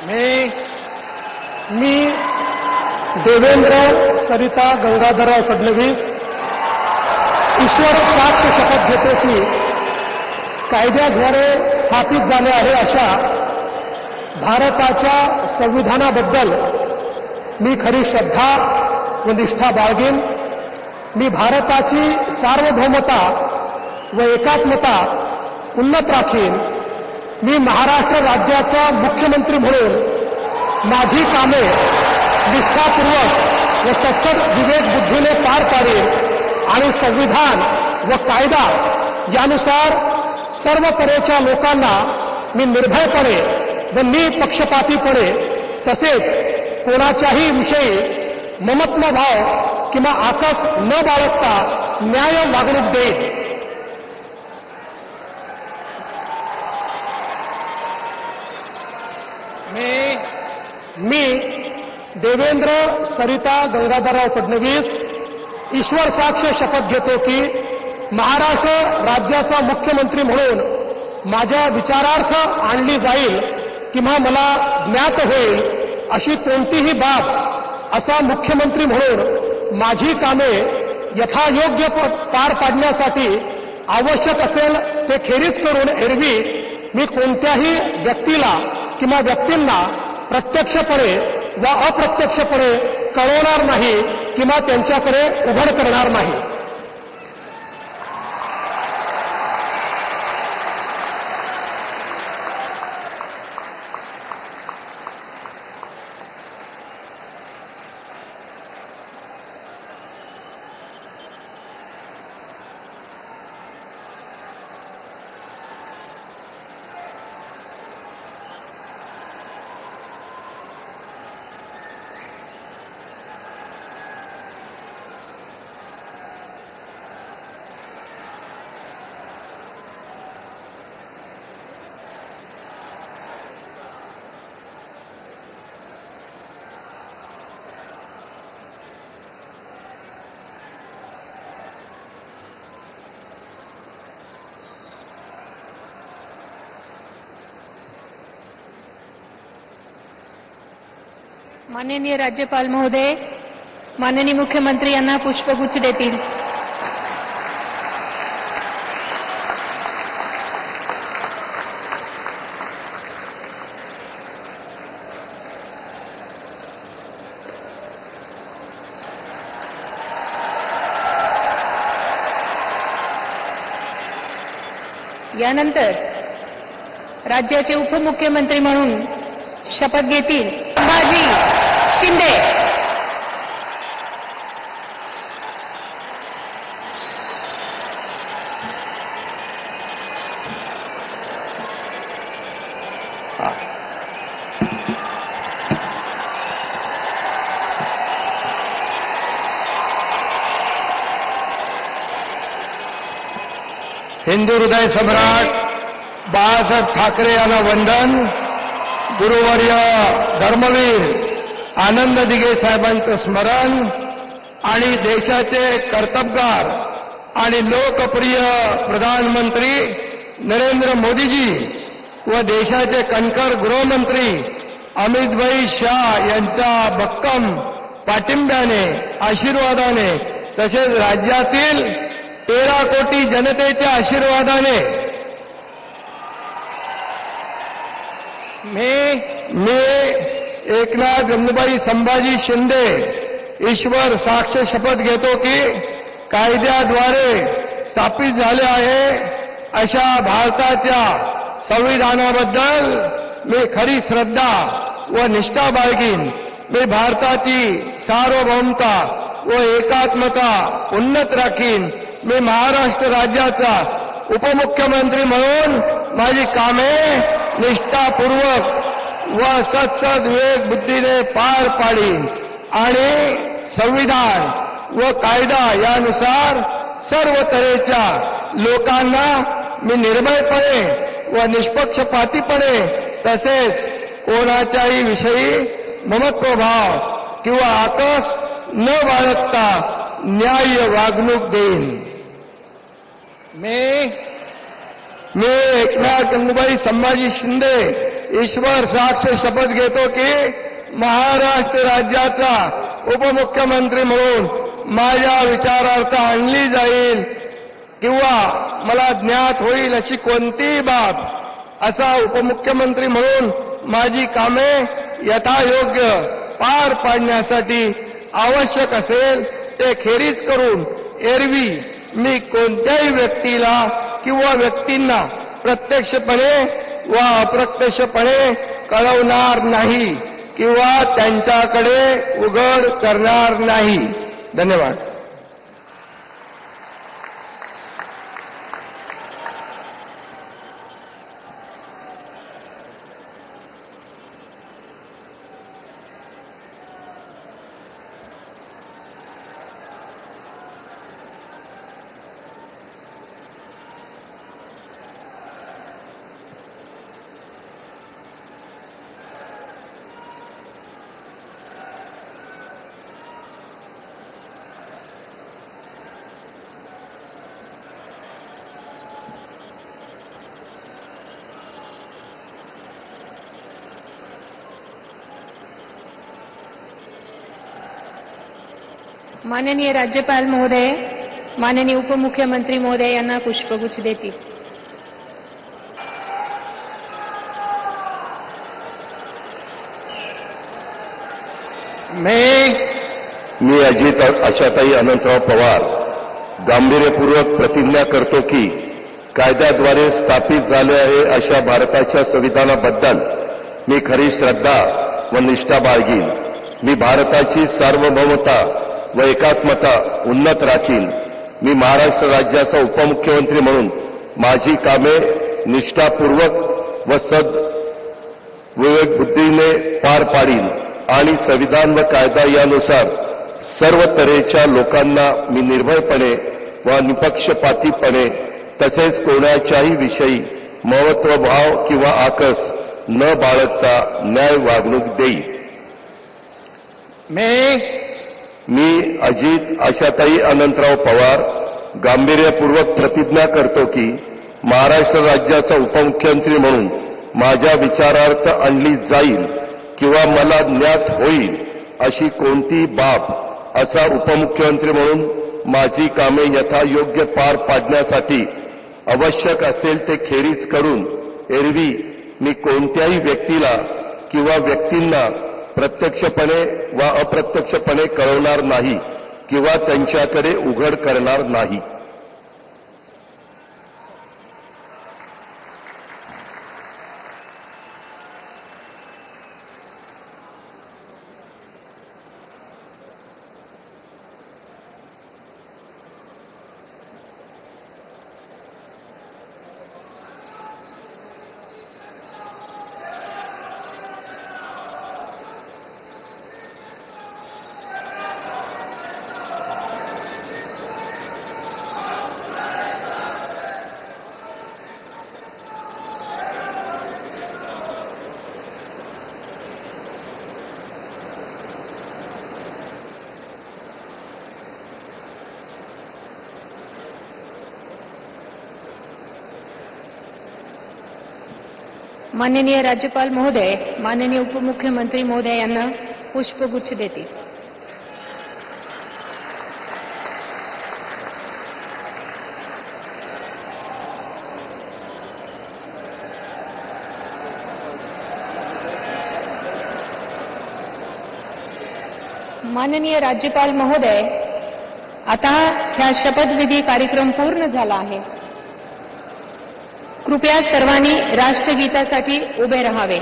मी देवेंद्र सरिता गंगाधरराव फडणवीस ईश्वर साक्ष शपथ घेतो की कायद्याद्वारे स्थापित झाले आहे अशा भारताच्या संविधानाबद्दल मी खरी श्रद्धा व निष्ठा बाळगेन। मी भारताची सार्वभौमता व एकात्मता उन्नत राखीन। मी महाराष्ट्र राज्याचा मुख्यमंत्री म्हणून माझी कामे निष्ठापूर्वक व सत्सद विवेक बुद्धीने पार पाडेन आणि संविधान व कायदा यानुसार सर्व तऱ्हेच्या लोकांना मी निर्भयपणे व निपक्षपातीपणे तसेच कोणाच्याही विषयी ममत्वभाव किंवा आकस न बाळगता न्याय वागणूक देईन। मी देवेंद्र सरिता गंगाधरराव फडणवीस ईश्वर साक्ष शपथ घेतो की महाराष्ट्र राज्याचा मुख्यमंत्री म्हणून माझ्या विचारार्थ आणली जाईल किंवा मला ज्ञात होईल अशी कोणतीही बाब असा मुख्यमंत्री म्हणून माझी कामे यथायोग्य पार पाडण्यासाठी आवश्यक असेल ते खेरीज करून एरवी मी कोणत्याही व्यक्तीला किंवा व्यक्तींना प्रत्यक्षपणे व अप्रत्यक्षपणे कळवणार नाही किंवा त्यांच्याकडे उघड करणार नाही। माननीय राज्यपाल महोदय, माननीय मुख्यमंत्री यांना पुष्पगुच्छ देतील। यानंतर राज्याचे उपमुख्यमंत्री म्हणून शपथ घेतील संभाजी शिंदे। हिंदू हृदय सम्राट बाळासाहेब ठाकरे यांना वंदन। गुरुवर्य धर्मवीर आनंद दिघे साहेबांचं स्मरण आणि देशाचे कर्तबगार आणि लोकप्रिय प्रधानमंत्री नरेंद्र मोदीजी व देशाचे कणखर गृहमंत्री अमितभाई शाह यांच्या भक्कम पाठिंब्याने आशीर्वादाने तसेच राज्यातील 13 कोटी जनतेच्या आशीर्वादाने मी एकनाथ गंगूबाई संभाजी शिंदे ईश्वर साक्ष शपथ घेतो की कायद्याद्वारे स्थापित झाले आहे अशा भारताच्या संविधानाबद्दल मी खरी श्रद्धा व निष्ठा बाळगीन। मी भारताची सार्वभौमता व एकात्मता उन्नत राखीन। मी महाराष्ट्र राज्याचा उपमुख्यमंत्री म्हणून माझी कामे निष्ठापूर्वक व सत्सद विवेक बुद्धीने पार पाडीन आणि संविधान व कायदा यानुसार सर्व तऱ्हेच्या लोकांना मी निर्भयपणे व निष्पक्षपातीपणे तसेच कोणाच्याही विषयी ममत्वभाव किंवा आकस न बाळगता न्याय वागणूक देईन। मी एकनाथ गंगूबाई संभाजी शिंदे ईश्वर साक्ष शपथ घेतो की महाराष्ट्र राज्याचा उपमुख्यमंत्री म्हणून माझ्या विचारार्थ आणली जाईल किंवा मला ज्ञात होईल अशी कोणतीही बाब असा उपमुख्यमंत्री म्हणून माझी कामे यथायोग्य पार पाडण्यासाठी आवश्यक असेल ते खेरीज करून एरवी मी कोणत्याही व्यक्तीला किंवा व्यक्तींना प्रत्यक्षपणे वा अप्रत्यक्षपणे कळवणार नाही किंवा त्यांच्याकडे उघड करणार नाही. धन्यवाद. माननीय राज्यपाल महोदय, माननीय उपमुख्यमंत्री महोदय यांना पुष्पगुच्छ देतील. मी अजित आशाताई अनंतराव पवार गांभीर्यपूर्वक प्रतिज्ञा करतो की कायद्याद्वारे स्थापित झाले आहे अशा भारताच्या संविधानाबद्दल मी खरी श्रद्धा व निष्ठा बाळगीन. मी भारताची सार्वभौमता व एकात्मता उन्नत राखीन. मी महाराष्ट्र राज्याचा उपमुख्यमंत्री म्हणून माझी कामे निष्ठापूर्वक व विवेक बुद्धीने पार पाडीन आणि संविधान व कायदा यानुसार सर्व तऱ्हेच्या लोकांना मी निर्भयपणे व निपक्षपातीपणे तसेच कोणाच्याही विषयी महत्वभाव किंवा आकस न बाळगता न्याय वागणूक देईन. मी अजित आशाताई अनंतराव पवार गांभीर्यपूर्वक प्रतिज्ञा करतो की महाराष्ट्र राज्याचा उपमुख्यमंत्री म्हणून माझ्या विचारार्थ आणली जाईल किंवा मला ज्ञात होईल अशी कोणतीही बाब असा उपमुख्यमंत्री म्हणून माझी कामे यथायोग्य पार पाडण्यासाठी आवश्यक असेल ते खेरीज करून एरवी मी कोणत्याही व्यक्तीला किंवा व्यक्तींना प्रत्यक्षपणे वा अप्रत्यक्षपणे कळवणार नाही किंवा त्यांच्याकडे उघड करणार नाही. माननीय राज्यपाल महोदय, माननीय उपमुख्यमंत्री महोदय यांना पुष्पगुच्छ देतील. माननीय राज्यपाल महोदय, आता ह्या शपथविधी कार्यक्रम पूर्ण झाला आहे. कृपया सर्वांनी राष्ट्रगीतासाठी उभे राहावे.